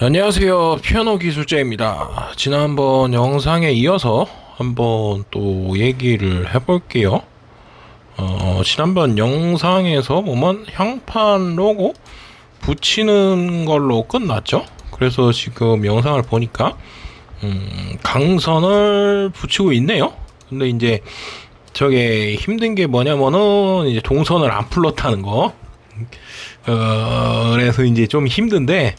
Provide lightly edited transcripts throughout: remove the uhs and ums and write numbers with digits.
안녕하세요. 피아노 기술자입니다. 지난번 영상에 이어서 한번 또 얘기를 해볼게요. 지난번 영상에서 보면 향판 로고 붙이는 걸로 끝났죠. 그래서 지금 영상을 보니까 강선을 붙이고 있네요. 근데 이제 저게 힘든 게 뭐냐면은 이제 동선을 안 풀렀다는 거. 그래서 이제 좀 힘든데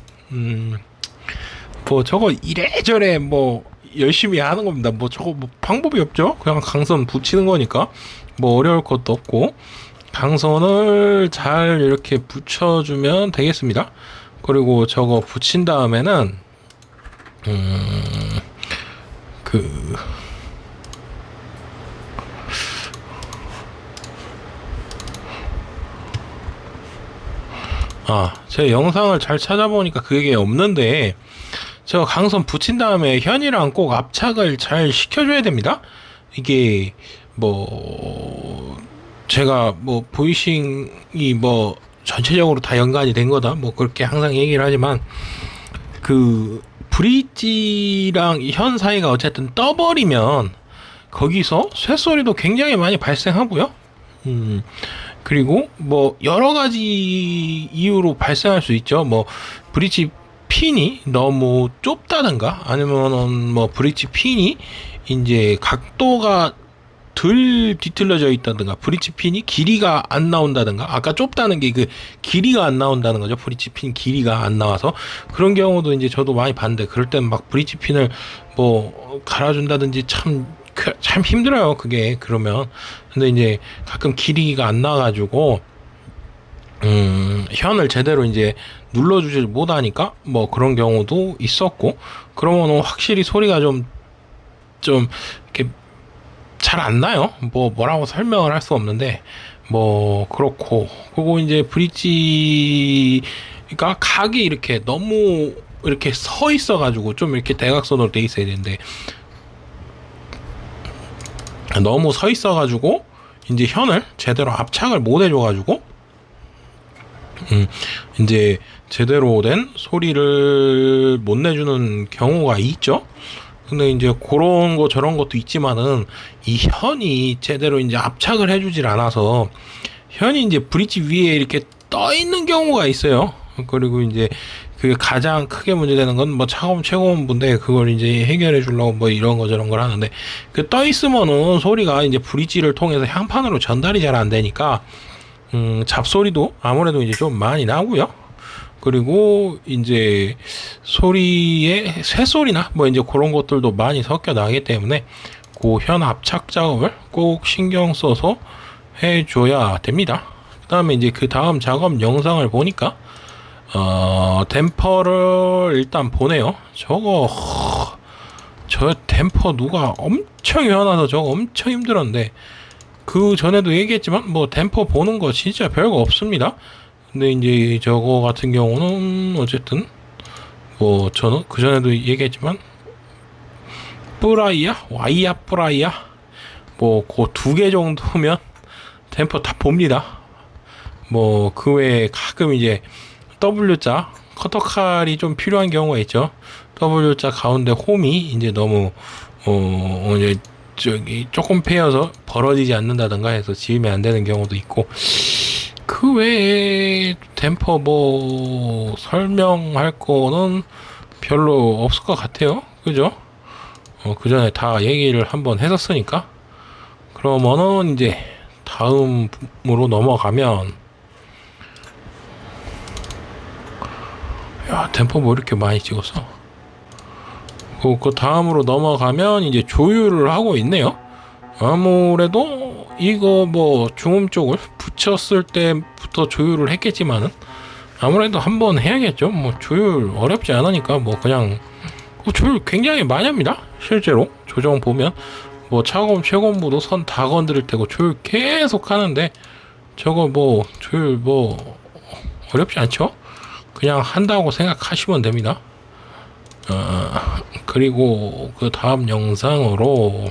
뭐 저거 이래저래 뭐 열심히 하는 겁니다. 뭐 저거 뭐 방법이 없죠. 그냥 강선 붙이는 거니까 뭐 어려울 것도 없고 강선을 잘 이렇게 붙여주면 되겠습니다. 그리고 저거 붙인 다음에는 그 제 영상을 잘 찾아보니까 그게 없는데 저 강선 붙인 다음에 현이랑 꼭 압착을 잘 시켜줘야 됩니다. 이게 뭐 제가 뭐 보이싱이 뭐 전체적으로 다 연관이 된 거다 뭐 그렇게 항상 얘기를 하지만 그 브릿지랑 현 사이가 어쨌든 떠버리면 거기서 쇳소리도 굉장히 많이 발생하고요. 그리고 뭐 여러 가지 이유로 발생할 수 있죠. 뭐 브릿지 핀이 너무 좁다든가 아니면은 뭐 브릿지 핀이 이제 각도가 덜 뒤틀려져 있다든가 브릿지 핀이 길이가 안 나온다든가 아까 좁다는 게 그 길이가 안 나온다는 거죠. 브릿지 핀 길이가 안 나와서 그런 경우도 이제 저도 많이 봤는데 그럴 땐 막 브릿지 핀을 뭐 갈아준다든지 참 힘들어요 그게 그러면. 근데 이제 가끔 길이가 안 나가지고 현을 제대로 이제 눌러주질 못하니까 뭐 그런 경우도 있었고 그러면은 확실히 소리가 좀 이렇게 잘 안 나요. 뭐라고 설명을 할 수 없는데 뭐 그렇고 그리고 이제 브릿지가 각이 이렇게 너무 이렇게 서 있어 가지고 좀 이렇게 대각선으로 돼 있어야 되는데 너무 서 있어 가지고 이제 현을 제대로 압착을 못 해줘 가지고 이제 제대로 된 소리를 못 내주는 경우가 있죠. 근데 이제 그런 거 저런 것도 있지만은 이 현이 제대로 이제 압착을 해주질 않아서 현이 이제 브릿지 위에 이렇게 떠 있는 경우가 있어요. 그리고 이제 그 가장 크게 문제되는 건 뭐 차가운 최고온부인데 그걸 이제 해결해 주려고 뭐 이런 거 저런 걸 하는데 그 떠 있으면은 소리가 이제 브릿지를 통해서 향판으로 전달이 잘 안 되니까 잡소리도 아무래도 이제 좀 많이 나고요. 그리고 이제 소리에 쇳소리나 뭐 이제 그런 것들도 많이 섞여 나기 때문에 그 현 압착 작업을 꼭 신경 써서 해줘야 됩니다. 그다음에 이제 그 다음 작업 영상을 보니까 댐퍼를 일단 보내요. 저 댐퍼 누가 엄청 해놔서 저거 엄청 힘들었는데 그 전에도 얘기했지만 뭐 댐퍼 보는 거 진짜 별거 없습니다. 근데 이제 저거 같은 경우는 어쨌든 뭐 저는 그 전에도 얘기했지만 뿌라이야 와이야 뿌라이야 뭐 그 두 개 정도면 댐퍼 다 봅니다. 뭐 그 외에 가끔 이제 W자 커터칼이 좀 필요한 경우가 있죠. W자 가운데 홈이 이제 너무 이제 저기 조금 패여서 벌어지지 않는다던가 해서 지으면 안 되는 경우도 있고 그 외에 댐퍼 뭐 설명할 거는 별로 없을 것 같아요. 그죠? 그 전에 다 얘기를 한번 했었으니까 그러면은 이제 다음으로 넘어가면 야 댐퍼 뭐 이렇게 많이 찍었어? 그 다음으로 넘어가면 이제 조율을 하고 있네요. 아무래도 이거 뭐 중음 쪽을 붙였을 때부터 조율을 했겠지만은 아무래도 한번 해야겠죠. 뭐 조율 어렵지 않으니까 뭐 그냥 조율 굉장히 많이 합니다. 실제로 조정 보면 뭐 차고음 최고음부도 선 다 건드릴 테고 조율 계속 하는데 저거 뭐 조율 뭐 어렵지 않죠. 그냥 한다고 생각하시면 됩니다. 그리고 그 다음 영상으로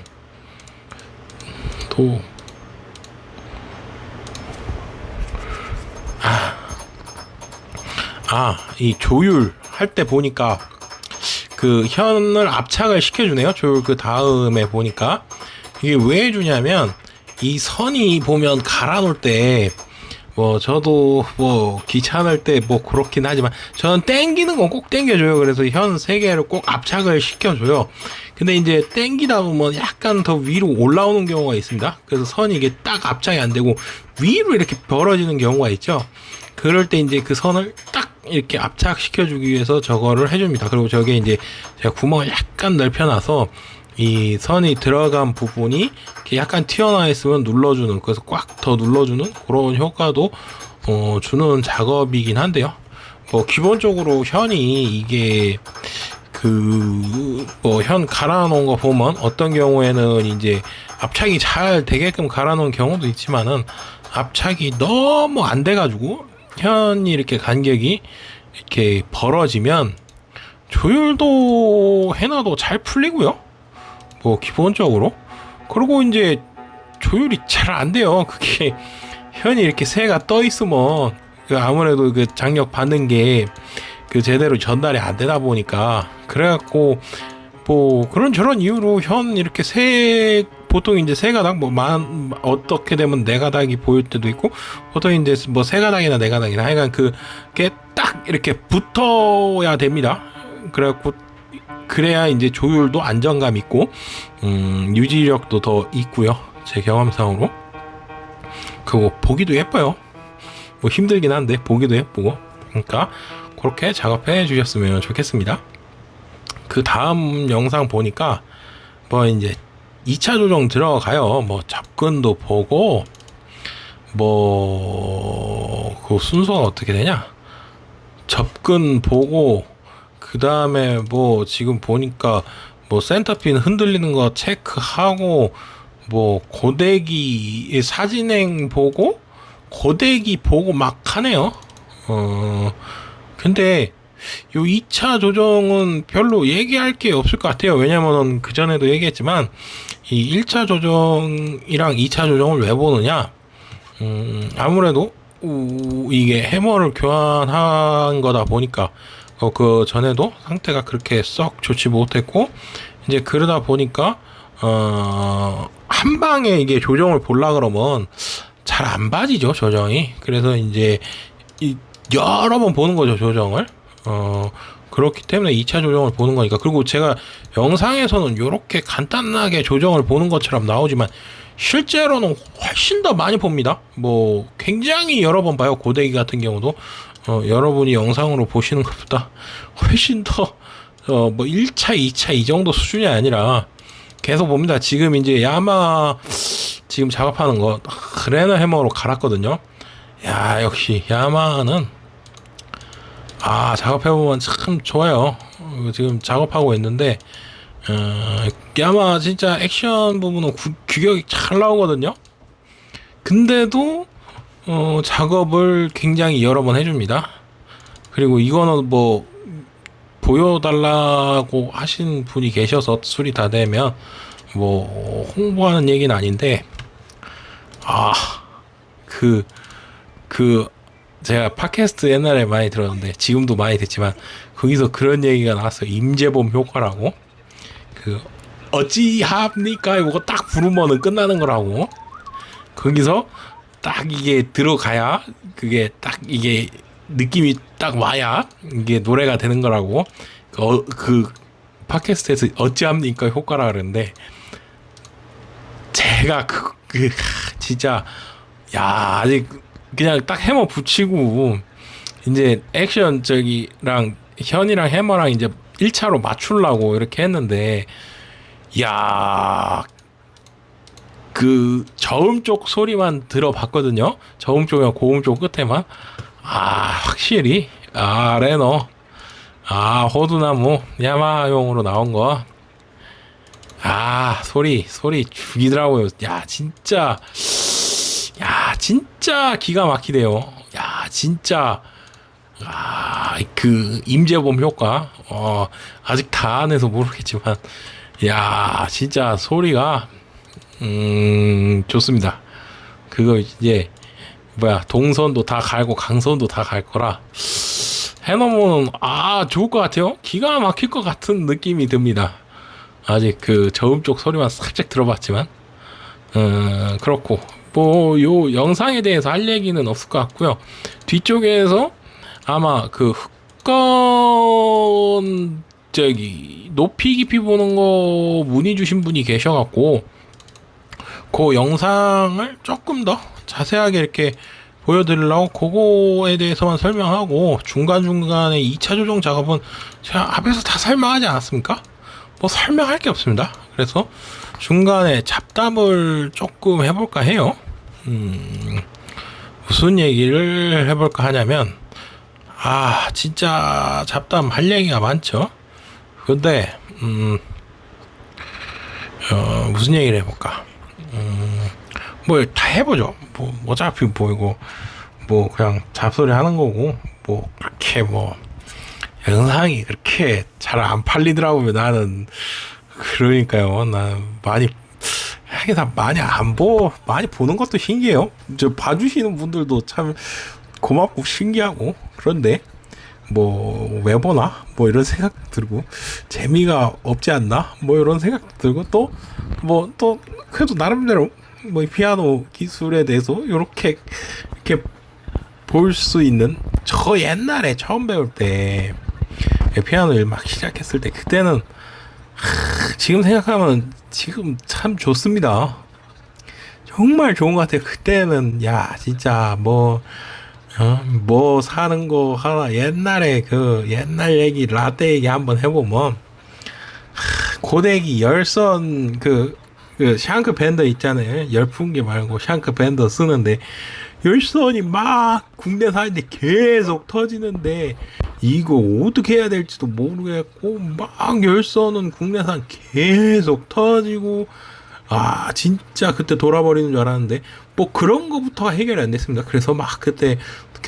또 이 조율 할 때 보니까 그 현을 압착을 시켜주네요. 조율 그 다음에 보니까 이게 왜 해주냐면 이 선이 보면 갈아놓을 때 뭐 저도 뭐 귀찮을 때 뭐 그렇긴 하지만 저는 땡기는 건 꼭 땡겨줘요. 그래서 현 3개를 꼭 압착을 시켜줘요. 근데 이제 땡기다 보면 약간 더 위로 올라오는 경우가 있습니다. 그래서 선이 이게 딱 압착이 안 되고 위로 이렇게 벌어지는 경우가 있죠. 그럴 때 이제 그 선을 딱 이렇게 압착시켜주기 위해서 저거를 해줍니다. 그리고 저게 이제 제가 구멍을 약간 넓혀놔서 이 선이 들어간 부분이 약간 튀어나와 있으면 눌러주는, 그래서 꽉 더 눌러주는 그런 효과도 주는 작업이긴 한데요. 뭐 기본적으로 현이 이게 그 뭐 현 갈아놓은 거 보면 어떤 경우에는 이제 압착이 잘 되게끔 갈아놓은 경우도 있지만은 압착이 너무 안 돼가지고 현이 이렇게 간격이 이렇게 벌어지면 조율도 해놔도 잘 풀리고요. 뭐 기본적으로. 그리고 이제 조율이 잘 안 돼요. 그게 현이 이렇게 새가 떠 있으면 아무래도 그 장력 받는 게 그 제대로 전달이 안 되다 보니까, 그래갖고 뭐 그런저런 이유로 현 이렇게 새 보통 이제 세 가닥 어떻게 되면 네 가닥이 보일 때도 있고, 보통 이제 뭐 세 가닥이나 네 가닥이나 하여간 그게 딱 이렇게 붙어야 됩니다. 그래갖고 그래야 이제 조율도 안정감 있고 유지력도 더 있고요. 제 경험상으로. 그거 보기도 예뻐요. 뭐 힘들긴 한데 보기도 예쁘고. 그러니까 그렇게 작업해 주셨으면 좋겠습니다. 그 다음 영상 보니까 뭐 이제 2차 조정 들어가요. 뭐 접근도 보고 뭐 그 순서가 어떻게 되냐? 접근 보고 그 다음에 뭐 지금 보니까 뭐 센터핀 흔들리는 거 체크하고 뭐 고데기 사진행 보고 고데기 보고 막 하네요. 근데 요 2차 조정은 별로 얘기할 게 없을 것 같아요. 왜냐면은 그 전에도 얘기했지만 이 1차 조정이랑 2차 조정을 왜 보느냐? 아무래도 이게 해머를 교환한 거다 보니까 그 전에도 상태가 그렇게 썩 좋지 못했고, 이제 그러다 보니까 한 방에 이게 조정을 보려 그러면 잘 안 빠지죠, 조정이. 그래서 이제 여러 번 보는 거죠, 조정을. 그렇기 때문에 2차 조정을 보는 거니까. 그리고 제가 영상에서는 이렇게 간단하게 조정을 보는 것처럼 나오지만 실제로는 훨씬 더 많이 봅니다. 뭐 굉장히 여러 번 봐요. 고데기 같은 경우도 여러분이 영상으로 보시는 것보다 훨씬 더 뭐 1차, 2차 이 정도 수준이 아니라 계속 봅니다. 지금 이제 야마 지금 작업하는 거 그레너 해머로 갈았거든요. 야, 역시 야마는 작업해보면 참 좋아요. 지금 작업하고 있는데 야마 진짜 액션 부분은 규격이 잘 나오거든요. 근데도 작업을 굉장히 여러 번 해줍니다. 그리고 이거는 뭐 보여달라고 하신 분이 계셔서 술이 다 되면 뭐 홍보하는 얘기는 아닌데, 제가 팟캐스트 옛날에 많이 들었는데 지금도 많이 듣지만 거기서 그런 얘기가 나왔어요. 임재범 효과라고. 어찌합니까? 이거 딱 부르면은 끝나는 거라고. 거기서 딱 이게 들어가야, 그게 딱 이게 느낌이 딱 와야 이게 노래가 되는 거라고. 그 팟캐스트에서 어찌합니까 효과라 그러는데, 제가 진짜 아직 그냥 딱 해머 붙이고 이제 액션 저기랑 현이랑 해머랑 이제 1차로 맞추려고 이렇게 했는데, 그 저음 쪽 소리만 들어봤거든요. 저음 쪽이랑 고음 쪽 끝에만. 확실히 레너 호두나무 야마용으로 나온 거 소리 죽이더라고요. 진짜 기가 막히대요. 진짜 그 임재범 효과 아직 다 안 해서 모르겠지만 진짜 소리가 좋습니다. 그거 이제 동선도 다 갈고 강선도 다 갈 거라 해놓으면 좋을 것 같아요. 기가 막힐 것 같은 느낌이 듭니다. 아직 그 저음 쪽 소리만 살짝 들어봤지만 그렇고 뭐 요 영상에 대해서 할 얘기는 없을 것 같고요. 뒤쪽에서 아마 그 흑건 높이 깊이 보는 거 문의 주신 분이 계셔갖고 그 영상을 조금 더 자세하게 이렇게 보여드리려고 그거에 대해서만 설명하고 중간중간에 2차 조정 작업은 제가 앞에서 다 설명하지 않았습니까? 뭐 설명할 게 없습니다. 그래서 중간에 잡담을 조금 해볼까 해요. 무슨 얘기를 해볼까 하냐면 진짜 잡담 할 얘기가 많죠. 근데 무슨 얘기를 해볼까? 뭐 다 해보죠. 뭐 어차피 보이고 뭐 그냥 잡소리 하는 거고 뭐 그렇게 뭐 영상이 그렇게 잘 안 팔리더라고요. 나는 그러니까요. 난 많이 하긴 다 많이 많이 보는 것도 신기해요. 저 봐주시는 분들도 참 고맙고 신기하고 그런데 뭐 왜 보나 뭐 이런 생각 들고 재미가 없지 않나 뭐 이런 생각 들고 또 그래도 나름대로 뭐 피아노 기술에 대해서 이렇게 볼 수 있는 저 옛날에 처음 배울 때 피아노를 막 시작했을 때 그때는 지금 생각하면 지금 참 좋습니다. 정말 좋은 것 같아요. 그때는 진짜 뭐 사는 거 하나 옛날에 그 옛날 얘기 라떼 얘기 한번 해보면 고데기 열선 그 샹크 밴더 있잖아요. 열풍기 말고 샹크 밴더 쓰는데 열선이 막 국내산인데 계속 터지는데 이거 어떻게 해야 될지도 모르겠고 막 열선은 국내산 계속 터지고 진짜 그때 돌아버리는 줄 알았는데 뭐 그런 거부터 해결이 안 됐습니다. 그래서 막 그때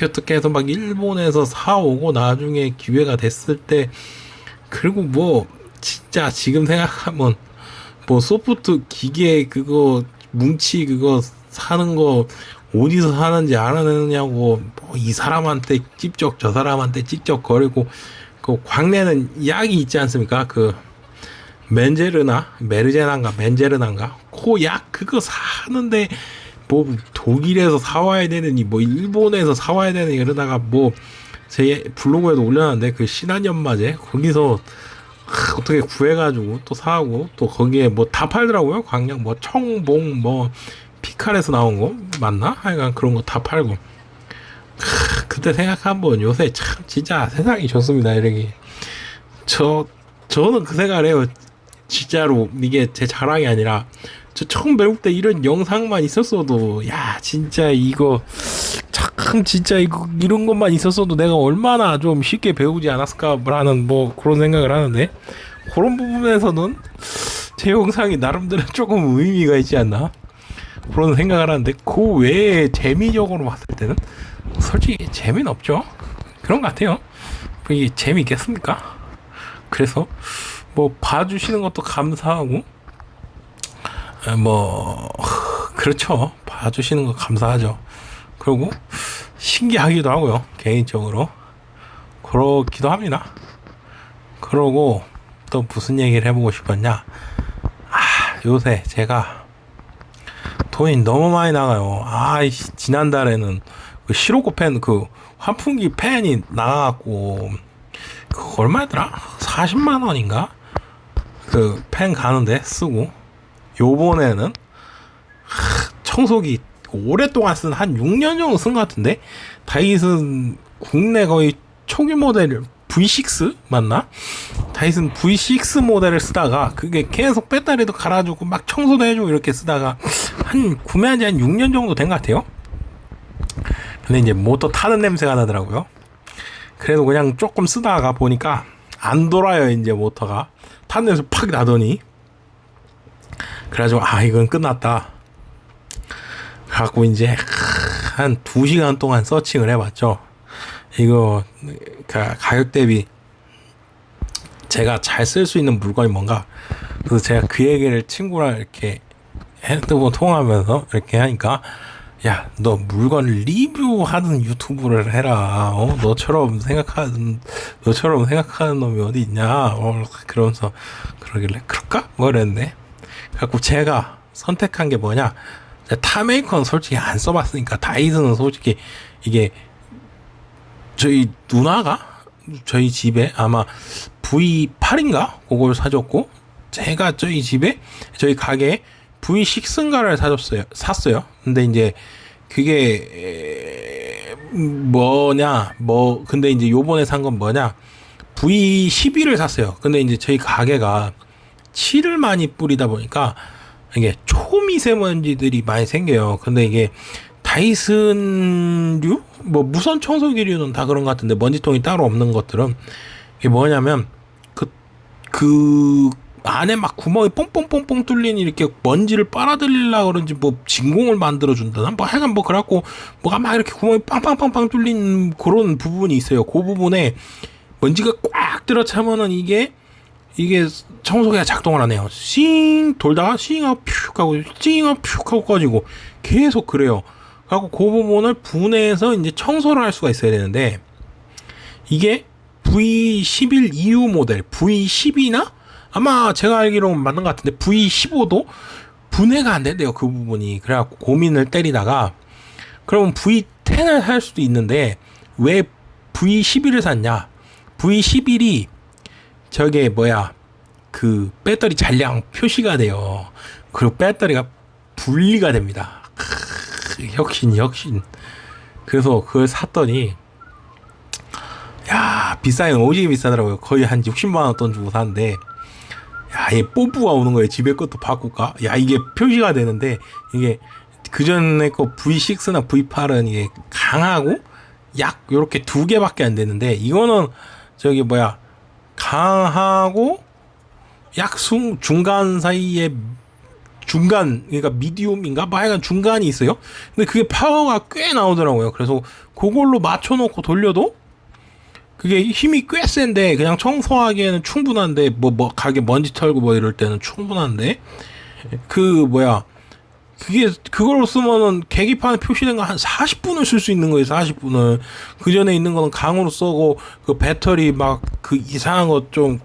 어떻게 해서 막 일본에서 사오고 나중에 기회가 됐을 때 그리고 뭐 진짜 지금 생각하면 뭐 소프트 기계 그거 뭉치 그거 사는 거 어디서 사는지 알아내느냐고 뭐 이 사람한테 찝쩍 저 사람한테 찝쩍 거리고 그 광내는 약이 있지 않습니까? 그 맨제르난가 그 약 그거 사는데 뭐 독일에서 사와야 되느니 뭐 일본에서 사와야 되느니 이러다가 뭐 제 블로그에도 올려놨는데 그 신한연마제 거기서 어떻게 구해가지고 또 사고 또 거기에 뭐 다 팔더라고요. 광약 뭐 청봉 뭐 피칼에서 나온 거 맞나? 하여간 그런 거 다 팔고 그때 생각한번 요새 참 진짜 세상이 좋습니다. 이렇게 저는 그 생각을 해요. 진짜로 이게 제 자랑이 아니라 저 처음 배울 때 이런 영상만 있었어도 진짜 이거 참 진짜 이런 것만 있었어도 내가 얼마나 좀 쉽게 배우지 않았을까라는 뭐 그런 생각을 하는데 그런 부분에서는 제 영상이 나름대로 조금 의미가 있지 않나 그런 생각을 하는데 그 외에 재미적으로 봤을 때는 솔직히 재미는 없죠. 그런 것 같아요. 이게 재미있겠습니까? 그래서 뭐 봐주시는 것도 감사하고 뭐 그렇죠. 봐주시는 거 감사하죠. 그리고 신기하기도 하고요. 개인적으로 그렇기도 합니다. 그러고 또 무슨 얘기를 해보고 싶었냐? 요새 제가 돈이 너무 많이 나가요. 지난달에는 그 시로코 팬 그 환풍기 팬이 나가갖고 그 얼마더라? 40만 원인가? 그 팬 가는데 쓰고 요번에는 청소기 오랫동안 쓴 한 6년 정도 쓴 것 같은데 다이슨 국내 거의 초기 모델 V6 맞나? 다이슨 V6 모델을 쓰다가 그게 계속 배터리도 갈아주고 막 청소도 해주고 이렇게 쓰다가 구매한 지 한 6년 정도 된 것 같아요. 근데 이제 모터 타는 냄새가 나더라고요. 그래도 그냥 조금 쓰다가 보니까 안 돌아요. 이제 모터가 타는 냄새 팍 나더니 그래가지고 이건 끝났다. 갖고 이제 한 2시간 동안 서칭을 해봤죠. 이거 가격 대비 제가 잘 쓸 수 있는 물건이 뭔가. 그래서 제가 그 얘기를 친구랑 이렇게 핸드폰 통화하면서 이렇게 하니까 야, 너 물건 리뷰하는 유튜브를 해라. 너처럼 생각하는 놈이 어디 있냐? 그러면서 그러길래 그럴까? 뭐 그랬네. 그래갖고 제가 선택한 게 뭐냐? 타메이커는 솔직히 안 써봤으니까 다이슨은 솔직히 이게 저희 누나가 저희 집에 아마 V8인가 그걸 사줬고 제가 저희 가게에 V6인가를 샀어요. 근데 이제 그게 근데 이제 요번에 산 건 뭐냐? V11을 샀어요. 근데 이제 저희 가게가 칠을 많이 뿌리다 보니까 이게 초미세먼지들이 많이 생겨요. 근데 이게 다이슨류? 뭐 무선 청소기류는 다 그런 것 같은데 먼지통이 따로 없는 것들은 이게 뭐냐면 그 안에 막 구멍이 뽕뽕뽕뽕 뚫린 이렇게 먼지를 빨아들이려고 그런지 뭐 진공을 만들어 준다나 뭐 하여간 뭐 그래갖고 뭐가 막 이렇게 구멍이 빵빵빵빵 뚫린 그런 부분이 있어요. 그 부분에 먼지가 꽉 들어차면은 이게 청소기가 작동을 하네요. 싱 돌다가 싱하고 퓨 하고 싱하고 퓨 하고 꺼지고 계속 그래요. 그래갖고 그 부분을 분해해서 이제 청소를 할 수가 있어야 되는데 이게 V11 EU 모델 V10이나 아마 제가 알기로는 맞는 것 같은데 V15도 분해가 안 된대요. 그 부분이. 그래갖고 고민을 때리다가 그러면 V10을 살 수도 있는데 왜 V11을 샀냐? V11이 저게 그 배터리 잔량 표시가 돼요. 그리고 배터리가 분리가 됩니다. 혁신. 그래서 그걸 샀더니 야 비싸긴 오지게 비싸더라고요. 거의 한 60만 원 돈 주고 샀는데 야, 얘 뽀뽀가 오는 거예요. 집에 것도 바꿀까? 야, 이게 표시가 되는데, 이게, 그전에 거 V6나 V8은 이게 강하고, 약, 요렇게 2개밖에 안 되는데, 이거는, 강하고, 중간 사이에, 그러니까 미디움인가? 뭐 하여간 중간이 있어요. 근데 그게 파워가 꽤 나오더라고요. 그래서 그걸로 맞춰놓고 돌려도, 그게 힘이 꽤 센데 그냥 청소하기에는 충분한데 가게 먼지 털고 뭐 이럴 때는 충분한데 그걸로 쓰면은 계기판에 표시된 거 한 40분을 쓸 수 있는 거예요. 40분을 그 전에 있는 거는 강으로 쓰고 그 배터리 막 그 이상한 거 좀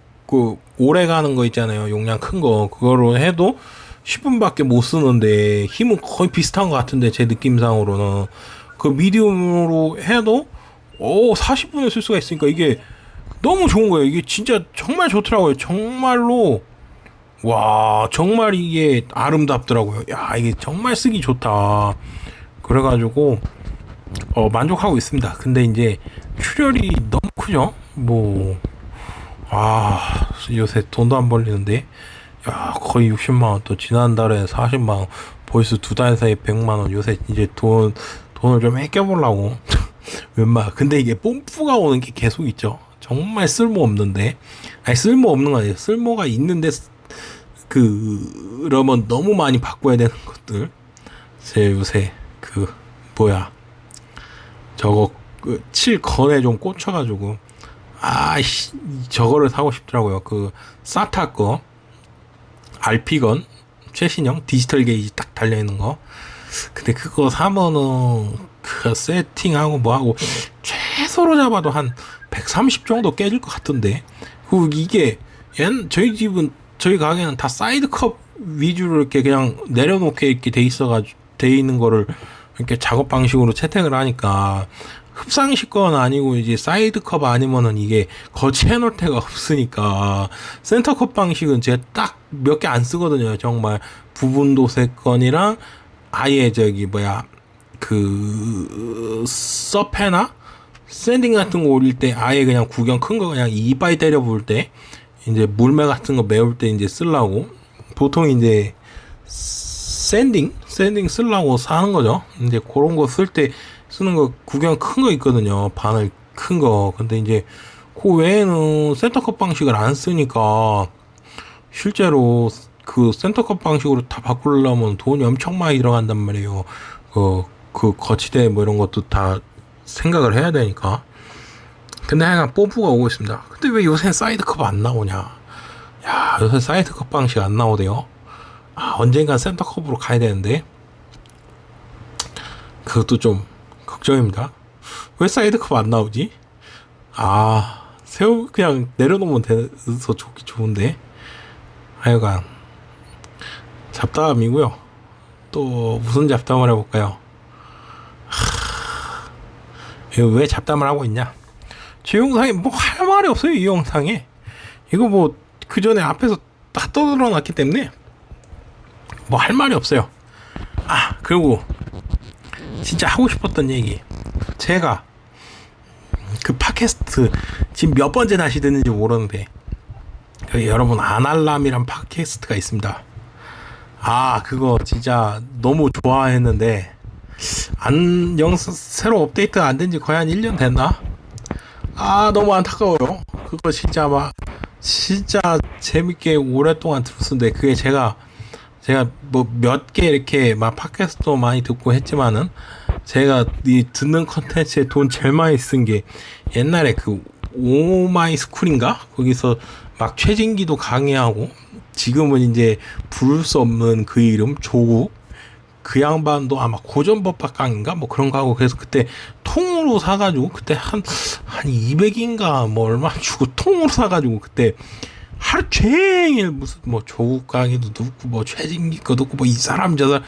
오래 가는 거 있잖아요. 용량 큰 거 그거로 해도 10분밖에 못 쓰는데 힘은 거의 비슷한 것 같은데 제 느낌상으로는 그 미디움으로 해도 40분을 쓸 수가 있으니까 이게 너무 좋은 거예요. 이게 진짜 정말 좋더라고요. 정말로 와 정말 이게 아름답더라고요. 야 이게 정말 쓰기 좋다. 그래가지고 만족하고 있습니다. 근데 이제 출혈이 너무 크죠. 요새 돈도 안 벌리는데 야 거의 60만원 또 지난달에 40만원 벌써 2달 사이에 100만원 요새 이제 돈을 좀 아껴보려고 근데 이게 뽐뿌가 오는 게 계속 있죠. 정말 쓸모없는데 쓸모없는 거 아니에요. 쓸모가 있는데 그러면 너무 많이 바꿔야 되는 것들 제 요새 저거 7건에 좀 꽂혀가지고 저거를 사고 싶더라고요. 그 사타 거 RP건 최신형 디지털 게이지 딱 달려있는 거. 근데 그거 사면은 그 세팅하고 뭐하고 최소로 잡아도 한 130 정도 깨질 것 같던데. 이게 저희 가게는 다 사이드컵 위주로 이렇게 그냥 내려놓게 이렇게 돼 있는 거를 이렇게 작업 방식으로 채택을 하니까 흡상식 건 아니고 이제 사이드컵 아니면은 이게 거치해 놓을 데가 없으니까 센터컵 방식은 제가 딱 몇 개 안 쓰거든요. 정말 부분 도색 건이랑 아예 서페나 샌딩 같은 거 올릴 때 아예 그냥 구경 큰 거 그냥 이빨 때려 부을 때 이제 물매 같은 거 메울 때 이제 쓰려고 보통 이제 샌딩 쓰려고 사는 거죠. 이제 그런 거 쓸 때 쓰는 거 구경 큰 거 있거든요. 바늘 큰 거. 근데 이제 그 외에는 센터컵 방식을 안 쓰니까 실제로 그 센터컵 방식으로 다 바꾸려면 돈이 엄청 많이 들어간단 말이에요. 그 거치대 뭐 이런 것도 다 생각을 해야 되니까. 근데 하여간 뽐뿌가 오고 있습니다. 근데 왜 요새 사이드컵 안 나오냐? 야, 요새 사이드컵 방식 안 나오대요. 언젠간 센터컵으로 가야 되는데. 그것도 좀 걱정입니다. 왜 사이드컵 안 나오지? 새우 그냥 내려놓으면 돼서 좋은데. 하여간 잡담이고요. 또 무슨 잡담을 해볼까요? 왜 잡담을 하고 있냐? 제 영상에 뭐 할 말이 없어요. 이 영상에 이거 뭐 그 전에 앞에서 다 떠들어놨기 때문에 뭐 할 말이 없어요. 그리고 진짜 하고 싶었던 얘기, 제가 그 팟캐스트 지금 몇 번째 다시 듣는지 모르는데, 여러분 아날람이란 팟캐스트가 있습니다. 그거 진짜 너무 좋아했는데 새로 업데이트가 안 된 지 거의 한 1년 됐나? 너무 안타까워요. 그거 진짜 진짜 재밌게 오랫동안 들었는데, 그게 제가 뭐 몇 개 이렇게 팟캐스트도 많이 듣고 했지만은, 제가 이 듣는 컨텐츠에 돈 제일 많이 쓴 게 옛날에 그 오마이스쿨인가? 거기서 최진기도 강의하고, 지금은 이제 부를 수 없는 그 이름 조국, 그 양반도 아마 고전법학강인가 뭐 그런 거 하고, 그래서 그때 통으로 사가지고, 그때 한 200인가 뭐 얼마 주고 통으로 사가지고, 그때 하루 종일 무슨 뭐 조국 강의도 듣고, 뭐 최진기 거 듣고, 뭐 이 사람 저 사람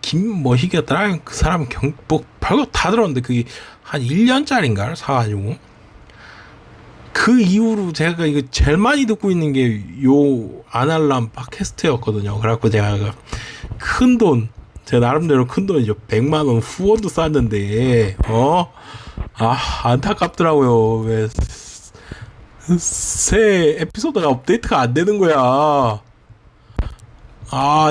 김머희겠더라, 그 사람 뭐 별거 다 들었는데, 그게 한 1년짜리인가를 사가지고, 그 이후로 제가 이거 제일 많이 듣고 있는 게 요 아날람 팟캐스트였거든요. 그래갖고 제가 큰 돈, 제 나름대로 큰 돈이죠. 100만원 후원도 쌌는데, 안타깝더라고요. 왜 새 에피소드가 업데이트가 안 되는 거야.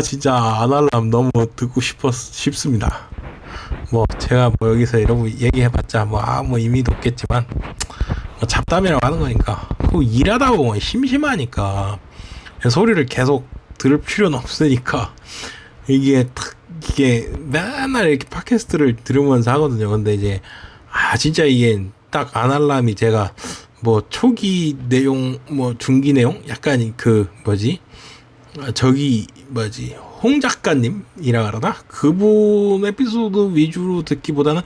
진짜 아날람 너무 듣고 싶습니다. 뭐 제가 뭐 여기서 이러고 얘기해봤자 뭐 의미도 없겠지만, 잡담이라고 하는 거니까. 그리고 일하다 보면 심심하니까 소리를 계속 들을 필요는 없으니까 이게 맨날 이렇게 팟캐스트를 들으면서 하거든요. 근데 이제 진짜 이게 딱 아날람이, 제가 뭐 초기 내용, 뭐 중기 내용, 약간 홍 작가님이라 그러나, 그분 에피소드 위주로 듣기보다는,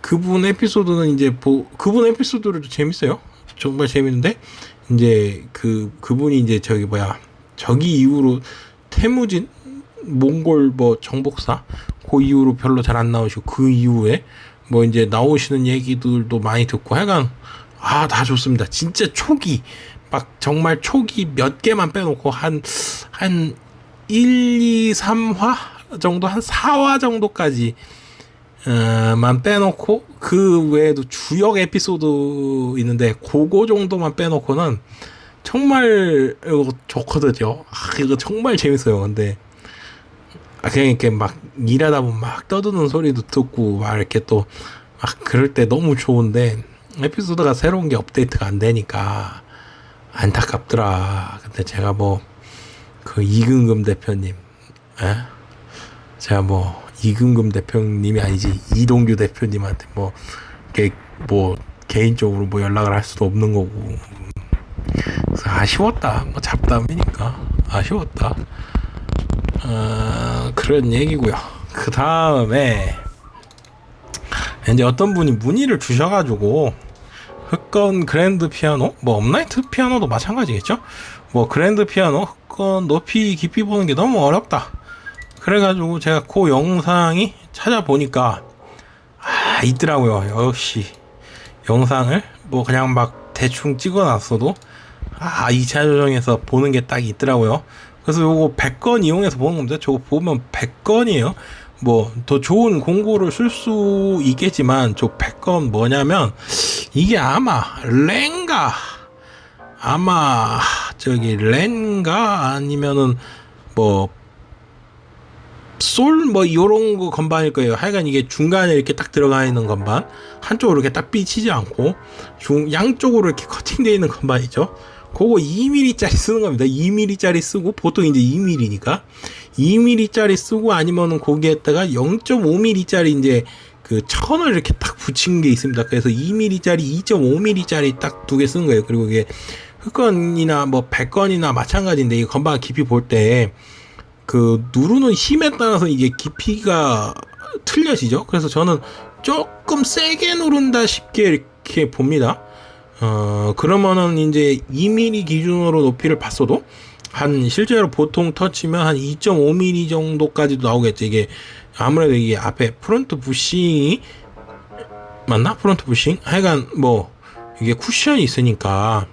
그분 에피소드는 이제 그분 에피소드도 재밌어요. 정말 재밌는데, 이제 그분이 이제 저기 이후로 태무진 몽골 뭐 정복사 그 이후로 별로 잘 안 나오시고, 그 이후에 뭐 이제 나오시는 얘기들도 많이 듣고, 하여간 다 좋습니다. 진짜 초기 정말 초기 몇 개만 빼놓고 한 1, 2, 3화 정도, 한 4화 정도까지 만 빼놓고, 그 외에도 주역 에피소드 있는데 그거 정도만 빼놓고는 정말 이거 좋거든요. 이거 정말 재밌어요. 근데 그냥 이렇게 일하다 보면 떠드는 소리도 듣고 이렇게 또 그럴 때 너무 좋은데, 에피소드가 새로운 게 업데이트가 안 되니까 안타깝더라. 근데 제가 이근금 대표님, 제가 이근금 대표님이 아니지, 이동규 대표님한테 개인적으로 연락을 할 수도 없는 거고, 그래서 아쉬웠다. 잡담이니까 아쉬웠다. 그런 얘기고요. 그 다음에 이제 어떤 분이 문의를 주셔가지고, 흑건 그랜드 피아노, 업라이트 피아노도 마찬가지겠죠? 그랜드 피아노 흑건 높이 깊이 보는 게 너무 어렵다. 그래가지고 제가 그 영상이 찾아보니까 있더라고요. 역시 영상을 그냥 대충 찍어놨어도 2차 조정해서 보는 게 딱 있더라고요. 그래서 요거 100건 이용해서 보는 겁니다. 저거 보면 100건이에요. 더 좋은 공고를 쓸 수 있겠지만, 저 100건 뭐냐면, 이게 렌가 아니면은 요런 거 건반일 거예요. 하여간 이게 중간에 이렇게 딱 들어가 있는 건반, 한쪽으로 이렇게 딱 삐치지 않고 양쪽으로 이렇게 커팅되어 있는 건반이죠. 그거 2mm짜리 쓰는 겁니다. 2mm짜리 쓰고, 보통 이제 2mm니까 2mm짜리 쓰고, 아니면은 거기에다가 0.5mm짜리 이제 천을 이렇게 딱 붙인 게 있습니다. 그래서 2mm짜리, 2.5mm짜리 딱 두 개 쓰는 거예요. 그리고 이게 흑건이나 100건이나 마찬가지인데, 이 건반 깊이 볼 때 누르는 힘에 따라서 이게 깊이가 틀려지죠. 그래서 저는 조금 세게 누른다 싶게 이렇게 봅니다. 그러면은 이제 2mm 기준으로 높이를 봤어도 한 실제로 보통 터치면 한 2.5mm 정도까지도 나오겠죠. 이게 아무래도 이게 앞에 프론트 부싱이 맞나? 프론트 부싱? 하여간 뭐 이게 쿠션이 있으니까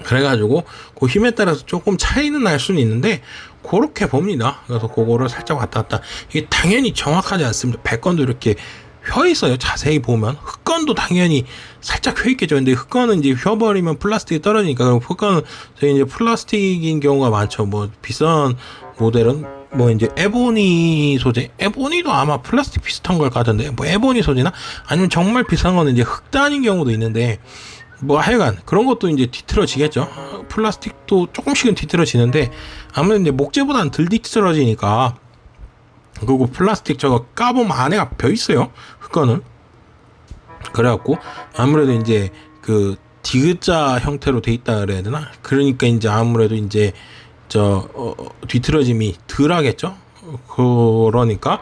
그래가지고 그 힘에 따라서 조금 차이는 날 수는 있는데 그렇게 봅니다. 그래서 그거를 살짝 왔다 갔다. 이게 당연히 정확하지 않습니다. 백건도 이렇게 휘어 있어요. 자세히 보면 흑건도 당연히 살짝 휘어 있겠죠. 근데 흑건은 이제 휘어버리면 플라스틱이 떨어지니까. 그럼 흑건은 저희 이제 플라스틱인 경우가 많죠. 뭐 비싼 모델은 뭐 이제 에보니 소재, 에보니도 아마 플라스틱 비슷한 걸 같은데 뭐 에보니 소재나 아니면 정말 비싼 거는 이제 흑단인 경우도 있는데 뭐 하여간 그런 것도 이제 뒤틀어지겠죠. 플라스틱도 조금씩은 뒤틀어지는데 아무래도 이제 목재보다는 덜 뒤틀어지니까. 그리고 플라스틱 저거 까보면 안에가 벼 있어요. 흑건은. 그래갖고 아무래도 이제 그 디귿자 형태로 돼 있다 그래야 되나? 그러니까 이제 아무래도 이제 뒤틀어짐이 덜 하겠죠. 그러니까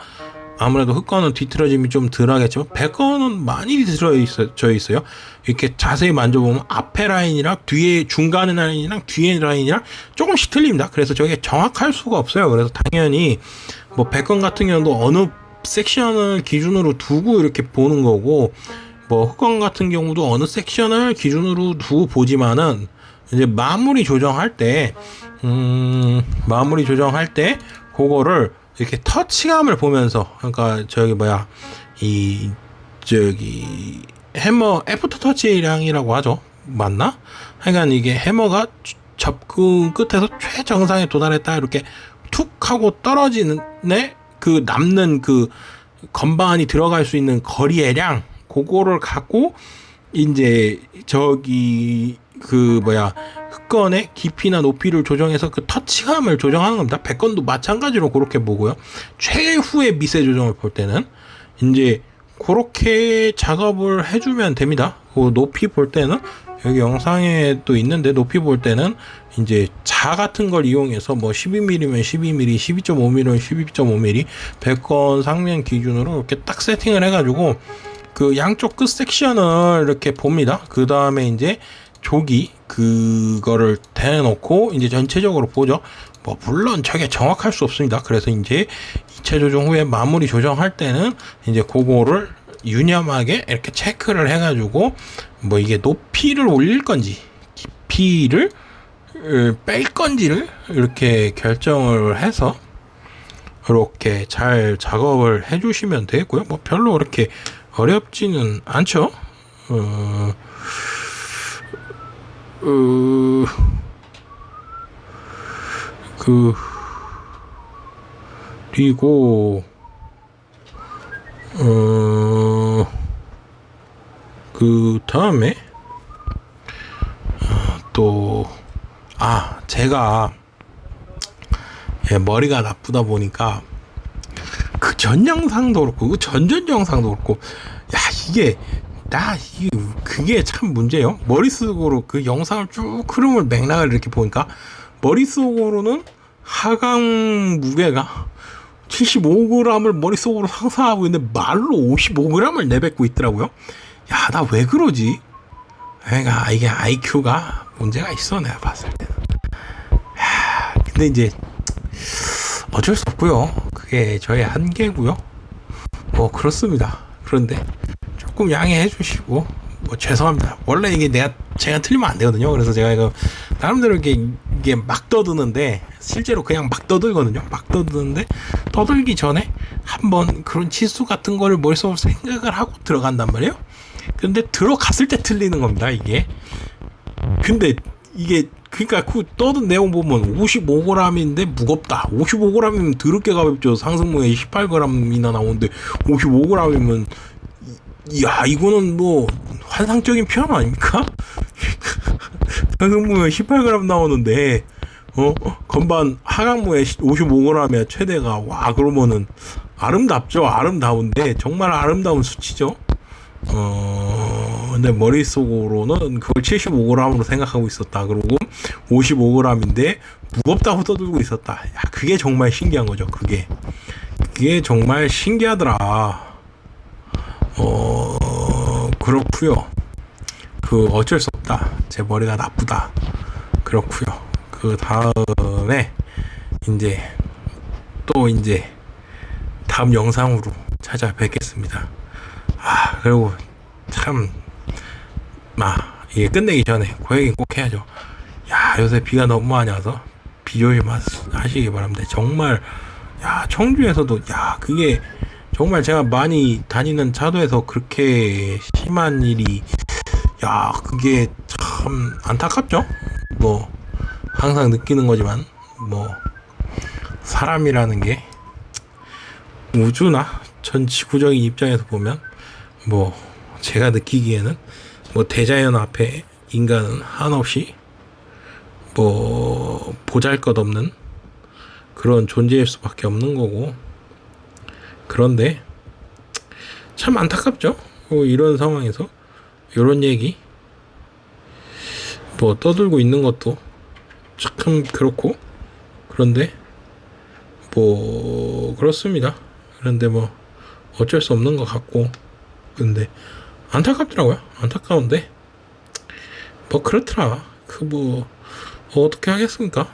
아무래도 흑건은 뒤틀어짐이 좀 덜 하겠지만 백건은 많이 뒤틀어져 있어요. 이렇게 자세히 만져보면 앞에 라인이랑 뒤에 중간에 라인이랑 뒤에 라인이랑 조금씩 틀립니다. 그래서 저게 정확할 수가 없어요. 그래서 당연히 뭐 백건 같은 경우도 어느 섹션을 기준으로 두고 이렇게 보는 거고 뭐 흑건 같은 경우도 어느 섹션을 기준으로 두고 보지만은 이제 마무리 조정할 때 그거를 이렇게 터치감을 보면서 그러니까 이 해머 애프터 터치량이라고 하죠. 맞나? 하여간 이게 해머가 접근 끝에서 최정상에 도달했다 이렇게 툭 하고 떨어지는 그 남는 그 건반이 들어갈 수 있는 거리의 량 그거를 갖고 이제 흑건의 깊이나 높이를 조정해서 그 터치감을 조정하는 겁니다. 백건도 마찬가지로 그렇게 보고요. 최후의 미세 조정을 볼 때는 이제 그렇게 작업을 해주면 됩니다. 그 높이 볼 때는 여기 영상에 또 있는데 높이 볼 때는 이제 자 같은 걸 이용해서 뭐 12mm면 12mm, 12.5mm면 12.5mm 백건 상면 기준으로 이렇게 딱 세팅을 해가지고 그 양쪽 끝 섹션을 이렇게 봅니다. 그 다음에 이제 조기 그거를 대놓고 이제 전체적으로 보죠. 뭐 물론 저게 정확할 수 없습니다. 그래서 이제 2차 조정 후에 마무리 조정할 때는 이제 그거를 유념하게 이렇게 체크를 해가지고 뭐 이게 높이를 올릴 건지 깊이를 뺄 건지를 이렇게 결정을 해서 이렇게 잘 작업을 해주시면 되고요. 뭐 별로 그렇게 어렵지는 않죠. 그리고 그 다음에 제가 머리가 나쁘다 보니까 그 전 영상도 그렇고 그 전전 영상도 그렇고 그게 참 문제예요. 머릿속으로 그 영상을 쭉 흐름을 맥락을 이렇게 보니까 머릿속으로는 하강 무게가 75g을 머릿속으로 상상하고 있는데 말로 55g을 내뱉고 있더라고요. 야, 나 왜 그러지? 그러니까 이게 IQ가 문제가 있어, 내가 봤을 때는. 근데 이제 어쩔 수 없고요. 그게 저의 한계고요. 뭐 그렇습니다. 그런데 조금 양해해 주시고 뭐 죄송합니다. 원래 이게 제가 틀리면 안 되거든요. 그래서 제가 이거 나름대로 이게 막 떠드는데 실제로 그냥 막 떠들거든요. 막 떠드는데 떠들기 전에 한번 그런 치수 같은 거를 머릿속으로 생각을 하고 들어간단 말이에요. 근데 들어갔을 때 틀리는 겁니다. 이게. 근데 이게 그러니까 그 떠든 내용 보면 55g인데 무겁다. 55g이면 더럽게 가볍죠. 상승모에 18g이나 나오는데 55g이면 이거는 뭐 환상적인 표현 아닙니까? 상승모에 18g 나오는데 건반 하강모에 55g의 최대가 그러면은 아름답죠. 아름다운데 정말 아름다운 수치죠. 근데 머릿속으로는 그걸 75g으로 생각하고 있었다. 그리고 55g인데 무겁다고 떠들고 있었다. 그게 정말 신기한 거죠. 그게 그게 정말 신기하더라. 그렇구요. 그 어쩔 수 없다. 제 머리가 나쁘다. 그렇구요. 그 다음에 이제 또 이제 다음 영상으로 찾아뵙겠습니다. 그리고 참 이게 끝내기 전에 그 얘기 꼭 해야죠. 요새 비가 너무 많이 와서 비 조심하시기 바랍니다. 정말 청주에서도 그게 정말 제가 많이 다니는 차도에서 그렇게 심한 일이 그게 참 안타깝죠. 뭐 항상 느끼는 거지만 뭐 사람이라는 게 우주나 전 지구적인 입장에서 보면 뭐 제가 느끼기에는 뭐 대자연 앞에 인간은 한없이 뭐 보잘것없는 그런 존재일 수밖에 없는 거고, 그런데 참 안타깝죠. 이런 상황에서 이런 얘기 뭐 떠들고 있는 것도 참 그렇고, 그런데 뭐 그렇습니다. 그런데 뭐 어쩔 수 없는 것 같고, 근데 안타깝더라고요. 안타까운데 뭐 그렇더라. 뭐 어떻게 하겠습니까?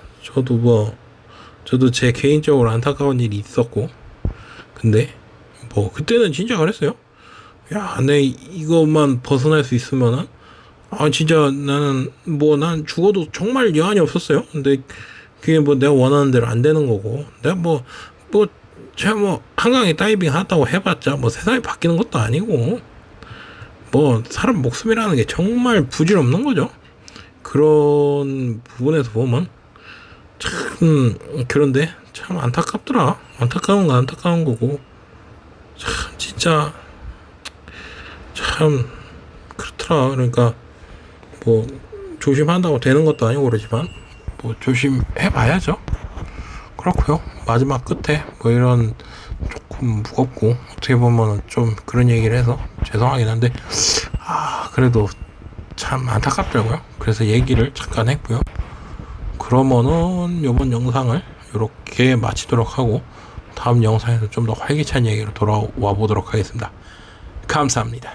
저도 제 개인적으로 안타까운 일이 있었고, 근데 뭐 그때는 진짜 그랬어요. 내 이것만 벗어날 수 있으면은 진짜 나는 난 죽어도 정말 여한이 없었어요. 근데 그게 뭐 내가 원하는 대로 안 되는 거고, 내가 제가 한강에 다이빙 하다고 해봤자 뭐 세상이 바뀌는 것도 아니고, 뭐 사람 목숨이라는 게 정말 부질없는 거죠. 그런 부분에서 보면 참, 그런데 참 안타깝더라. 안타까운 건 안타까운 거고, 참 진짜 참 그렇더라. 그러니까 뭐 조심한다고 되는 것도 아니고 그러지만 뭐 조심해 봐야죠. 그렇고요. 마지막 끝에 뭐 이런 조금 무겁고 어떻게 보면 좀 그런 얘기를 해서 죄송하긴 한데 그래도 참 안타깝더라고요. 그래서 얘기를 잠깐 했고요. 그러면은 이번 영상을 이렇게 마치도록 하고 다음 영상에서 좀 더 활기찬 얘기로 돌아와 보도록 하겠습니다. 감사합니다.